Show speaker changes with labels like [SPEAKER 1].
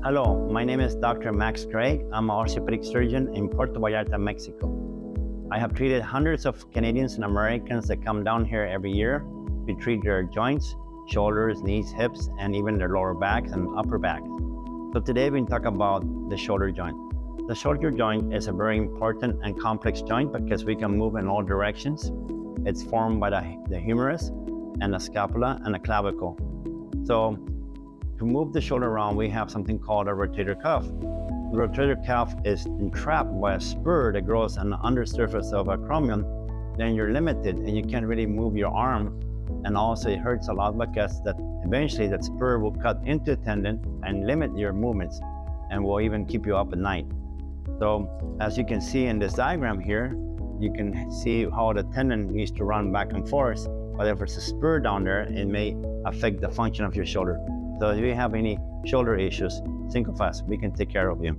[SPEAKER 1] Hello, my name is Dr. Max Greig. I'm an orthopedic surgeon in Puerto Vallarta, Mexico. I have treated hundreds of Canadians and Americans that come down here every year to treat their joints, shoulders, knees, hips, and even their lower backs and upper backs. So today we talk about the shoulder joint. The shoulder joint is a very important and complex joint because we can move in all directions. It's formed by the humerus and the scapula and the clavicle. So to move the shoulder around, we have something called a rotator cuff. The rotator cuff is entrapped by a spur that grows on the undersurface of a acromion. Then you're limited and you can't really move your arm. And also it hurts a lot because eventually that spur will cut into the tendon and limit your movements and will even keep you up at night. So as you can see in this diagram here, you can see how the tendon needs to run back and forth. But if there's a spur down there, it may affect the function of your shoulder. So if you have any shoulder issues, think of us. We can take care of you.